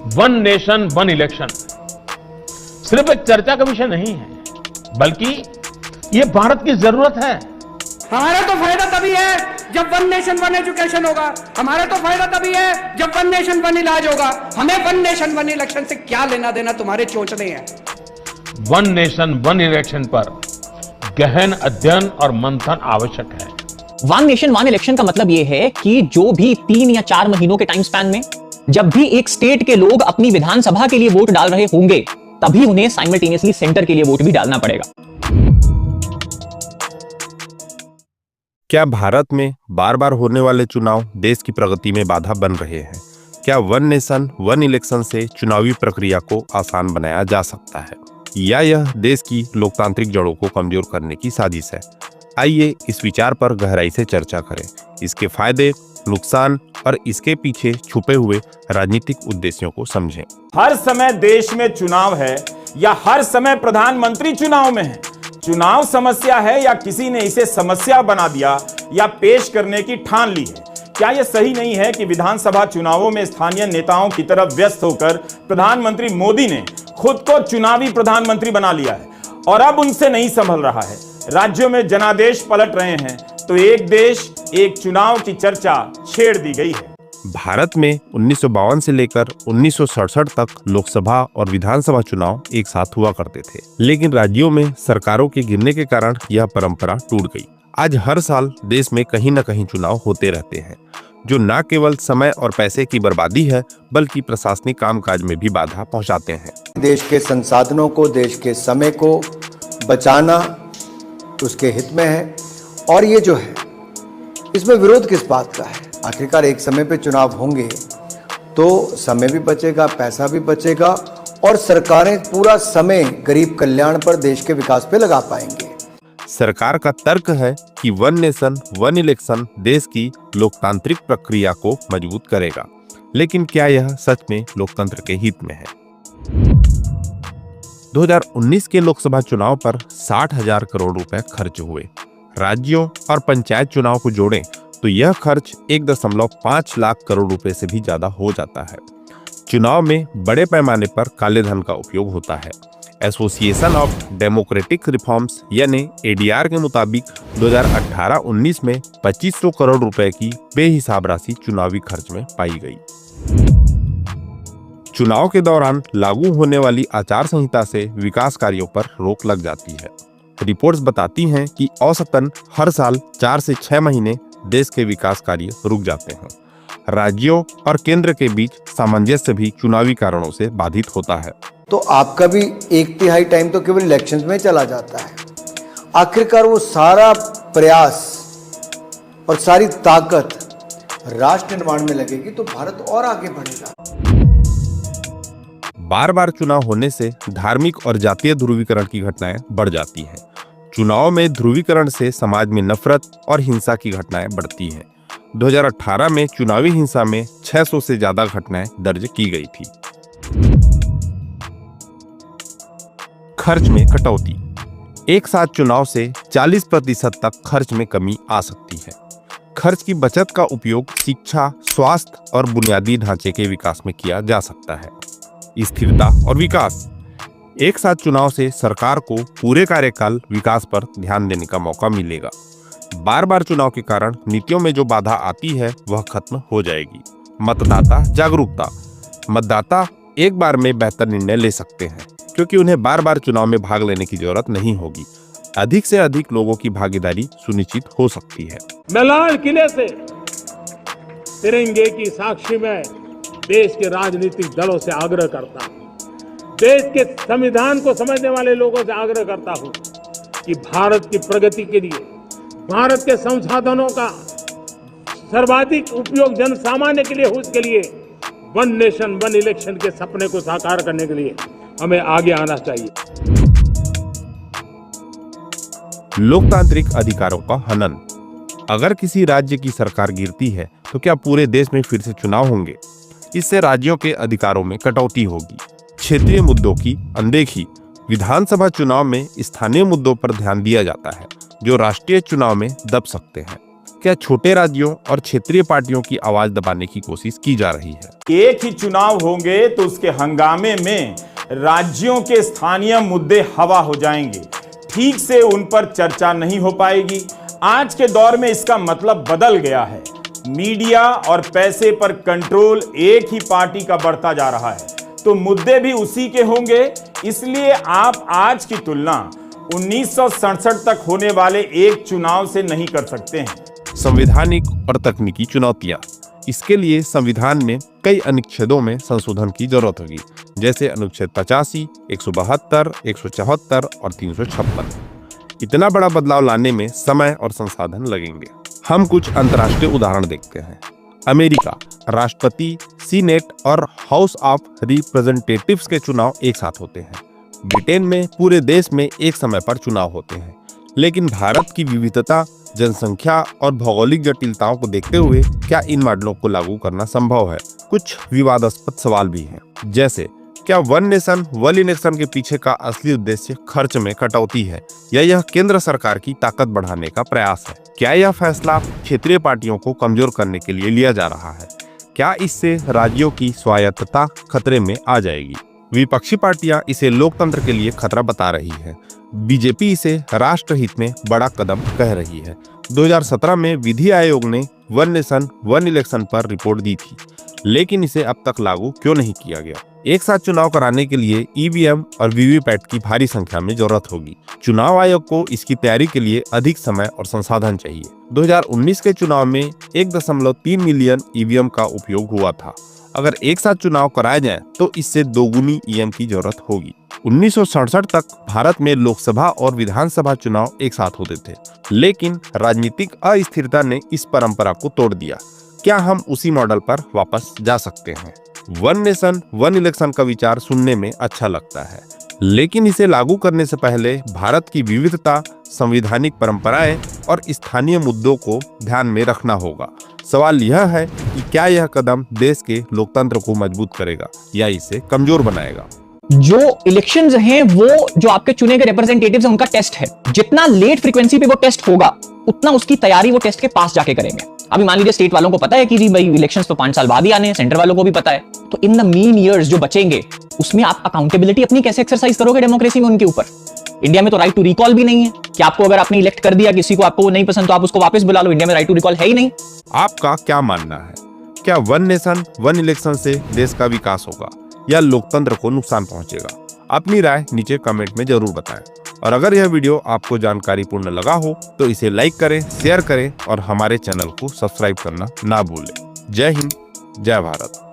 One nation one election सिर्फ एक चर्चा का विषय नहीं है, बल्कि ये भारत की जरूरत है। हमारा तो फायदा तभी है जब वन नेशन वन एजुकेशन होगा। हमारा तो फायदा तभी है जब वन नेशन वन इलाज होगा। हमें वन नेशन वन इलेक्शन से क्या लेना देना तुम्हारे चोचले हैं। वन नेशन वन इलेक्शन पर गहन अध्ययन और मंथन आवश्यक है। वन नेशन वन इलेक्शन का मतलब यह है कि जो भी 3 या 4 महीनों के टाइम स्पैन में जब भी एक स्टेट के लोग अपनी विधानसभा के लिए वोट डाल रहे होंगे, तभी उन्हें साइमल्टेनियसली सेंटर के लिए वोट भी डालना पड़ेगा। क्या भारत में बार बार होने वाले चुनाव देश की प्रगति में बाधा बन रहे हैं? क्या वन नेशन वन इलेक्शन से चुनावी प्रक्रिया को आसान बनाया जा सकता है, या यह देश की लोकतांत्रिक जड़ों को कमजोर करने की साजिश है? आइए इस विचार पर गहराई से चर्चा करें, इसके फायदे, नुकसान और इसके पीछे छुपे हुए राजनीतिक उद्देश्यों को समझें। हर समय देश में चुनाव है या हर समय प्रधानमंत्री चुनाव में है? चुनाव समस्या है या किसी ने इसे समस्या बना दिया या पेश करने की ठान ली है? क्या यह सही नहीं है कि विधानसभा चुनावों में स्थानीय नेताओं की तरफ व्यस्त होकर प्रधानमंत्री मोदी ने खुद को चुनावी प्रधानमंत्री बना लिया है और अब उनसे नहीं संभल रहा है? राज्यों में जनादेश पलट रहे हैं तो एक देश एक चुनाव की चर्चा छेड़ दी गई है। भारत में 1952 से लेकर 1967 तक लोकसभा और विधानसभा चुनाव एक साथ हुआ करते थे, लेकिन राज्यों में सरकारों के गिरने के कारण यह परंपरा टूट गई। आज हर साल देश में कहीं न कहीं चुनाव होते रहते हैं, जो न केवल समय और पैसे की बर्बादी है, बल्कि प्रशासनिक कामकाज में भी बाधा पहुंचाते हैं। देश के संसाधनों को, देश के समय को बचाना उसके हित में है, और ये जो है इसमें विरोध किस बात का है? आखिरकार एक समय पे चुनाव होंगे तो समय भी बचेगा, पैसा भी बचेगा, और सरकारें पूरा समय गरीब कल्याण पर, देश के विकास पे लगा पाएंगे। सरकार का तर्क है कि वन नेशन वन इलेक्शन देश की लोकतांत्रिक प्रक्रिया को मजबूत करेगा, लेकिन क्या यह सच में लोकतंत्र के हित में है? 2019 के लोकसभा चुनाव पर 60,000 करोड़ रुपए खर्च हुए। राज्यों और पंचायत चुनाव को जोड़ें तो यह खर्च 1.5 लाख करोड़ रुपए से भी ज्यादा हो जाता है। चुनाव में बड़े पैमाने पर काले धन का उपयोग होता है। एसोसिएशन ऑफ डेमोक्रेटिक रिफॉर्म्स यानी एडीआर के मुताबिक 2018-19 में 2500 करोड़ रुपए की बेहिसाब राशि चुनावी खर्च में पाई गई। चुनाव के दौरान लागू होने वाली आचार संहिता से विकास कार्यों पर रोक लग जाती है। रिपोर्ट्स बताती हैं कि औसतन हर साल 4 से 6 महीने देश के विकास कार्य रुक जाते हैं। राज्यों और केंद्र के बीच सामंजस्य भी चुनावी कारणों से बाधित होता है। तो आपका भी 1/3 टाइम तो केवल इलेक्शंस में चला जाता है। आखिरकार वो सारा प्रयास और सारी ताकत राष्ट्र निर्माण में लगेगी तो भारत और आगे बढ़ेगा। बार बार चुनाव होने से धार्मिक और जातीय ध्रुवीकरण की घटनाएं बढ़ जाती हैं। चुनाव में ध्रुवीकरण से समाज में नफरत और हिंसा की घटनाएं बढ़ती हैं। 2018 में चुनावी हिंसा में 600 से ज्यादा घटनाएं दर्ज की गई थी। खर्च में कटौती। एक साथ चुनाव से 40% तक खर्च में कमी आ सकती है। खर्च की बचत का उपयोग शिक्षा, स्वास्थ्य और बुनियादी ढांचे के विकास में किया जा सकता है। स्थिरता और विकास। एक साथ चुनाव से सरकार को पूरे कार्यकाल विकास पर ध्यान देने का मौका मिलेगा। बार बार चुनाव के कारण नीतियों में जो बाधा आती है वह खत्म हो जाएगी। मतदाता जागरूकता। मतदाता एक बार में बेहतर निर्णय ले सकते हैं, क्योंकि उन्हें बार बार चुनाव में भाग लेने की जरूरत नहीं होगी। अधिक से अधिक लोगों की भागीदारी सुनिश्चित हो सकती है। मैं लाल किले से तिरंगे की साक्षी में देश के राजनीतिक दलों से आग्रह करता हूं, देश के संविधान को समझने वाले लोगों से आग्रह करता हूं कि भारत की प्रगति के लिए, भारत के संसाधनों का सर्वाधिक उपयोग जन सामान्य के लिए हो, इसके लिए वन नेशन वन इलेक्शन के सपने को साकार करने के लिए हमें आगे आना चाहिए। लोकतांत्रिक अधिकारों का हनन। अगर किसी राज्य की सरकार गिरती है तो क्या पूरे देश में फिर से चुनाव होंगे? इससे राज्यों के अधिकारों में कटौती होगी। क्षेत्रीय मुद्दों की अनदेखी। विधानसभा चुनाव में स्थानीय मुद्दों पर ध्यान दिया जाता है जो राष्ट्रीय चुनाव में दब सकते हैं। क्या छोटे राज्यों और क्षेत्रीय पार्टियों की आवाज दबाने की कोशिश की जा रही है? एक ही चुनाव होंगे तो उसके हंगामे में राज्यों के स्थानीय मुद्दे हवा हो जाएंगे, ठीक से उन पर चर्चा नहीं हो पाएगी। आज के दौर में इसका मतलब बदल गया है। मीडिया और पैसे पर कंट्रोल एक ही पार्टी का बढ़ता जा रहा है, तो मुद्दे भी उसी के होंगे। इसलिए आप आज की तुलना 1967 तक होने वाले एक चुनाव से नहीं कर सकते हैं। संवैधानिक और तकनीकी चुनौतियां। इसके लिए संविधान में कई अनुच्छेदों में संशोधन की जरूरत होगी, जैसे अनुच्छेद 85, 172, 174 और 356। इतना बड़ा बदलाव लाने में समय और संसाधन लगेंगे। हम कुछ अंतर्राष्ट्रीय उदाहरण देखते हैं। अमेरिका, राष्ट्रपति, सीनेट और हाउस ऑफ रिप्रेजेंटेटिव्स के चुनाव एक साथ होते हैं। ब्रिटेन में पूरे देश में एक समय पर चुनाव होते हैं। लेकिन भारत की विविधता, जनसंख्या और भौगोलिक जटिलताओं को देखते हुए क्या इन मॉडलों को लागू करना संभव है? कुछ विवादास्पद सवाल भी हैं, जैसे क्या वन नेशन वन इलेक्शन के पीछे का असली उद्देश्य खर्च में कटौती है या यह केंद्र सरकार की ताकत बढ़ाने का प्रयास है? क्या यह फैसला क्षेत्रीय पार्टियों को कमजोर करने के लिए लिया जा रहा है? क्या इससे राज्यों की स्वायत्तता खतरे में आ जाएगी? विपक्षी पार्टियां इसे लोकतंत्र के लिए खतरा बता रही है। बीजेपी इसे राष्ट्रहित में बड़ा कदम कह रही है। 2017 में विधि आयोग ने वन नेशन वन इलेक्शन पर रिपोर्ट दी थी, लेकिन इसे अब तक लागू क्यों नहीं किया गया? एक साथ चुनाव कराने के लिए ईवीएम और वीवीपैट की भारी संख्या में जरूरत होगी। चुनाव आयोग को इसकी तैयारी के लिए अधिक समय और संसाधन चाहिए। 2019 के चुनाव में 1.3 मिलियन ईवीएम का उपयोग हुआ था। अगर एक साथ चुनाव कराए जाएं, तो इससे दोगुनी ईवीएम की जरूरत होगी। 1967 तक भारत में लोकसभा और विधानसभा चुनाव एक साथ होते थे, लेकिन राजनीतिक अस्थिरता ने इस परंपरा को तोड़ दिया। क्या हम उसी मॉडल पर वापस जा सकते हैं? वन नेशन वन इलेक्शन का विचार सुनने में अच्छा लगता है, लेकिन इसे लागू करने से पहले भारत की विविधता, संवैधानिक परंपराएं और स्थानीय मुद्दों को ध्यान में रखना होगा। सवाल यह है कि क्या यह कदम देश के लोकतंत्र को मजबूत करेगा या इसे कमजोर बनाएगा? जो इलेक्शंस हैं वो जो आपके चुने गए रिप्रेजेंटेटिव्स हैं उनका टेस्ट है। जितना लेट फ्रीक्वेंसी पे वो टेस्ट होगा, उतना उसकी तैयारी वो टेस्ट के पास जाके करेंगे। अभी मान लीजिए स्टेट वालों को पता है कि जी भाई इलेक्शंस तो 5 साल बाद ही आने हैं, सेंटर वालों को भी पता है, तो इन द मीन ईयर्स जो बचेंगे उसमें आप अकाउंटेबिलिटी अपनी कैसे एक्सरसाइज करोगे डेमोक्रेसी में उनके ऊपर? इंडिया में तो राइट टू रिकॉल भी नहीं है कि आपको अगर आपने इलेक्ट कर दिया किसी को, आपको वो नहीं पसंद तो आप उसको वापस बुला लो। इंडिया में राइट टू रिकॉल है ही नहीं। आपका क्या मानना है? क्या वन नेशन वन इलेक्शन से देश का विकास होगा या लोकतंत्र को नुकसान पहुंचेगा? अपनी राय नीचे कमेंट में जरूर बताएं। और अगर यह वीडियो आपको जानकारीपूर्ण लगा हो तो इसे लाइक करें, शेयर करें और हमारे चैनल को सब्सक्राइब करना ना भूलें। जय हिंद, जय भारत।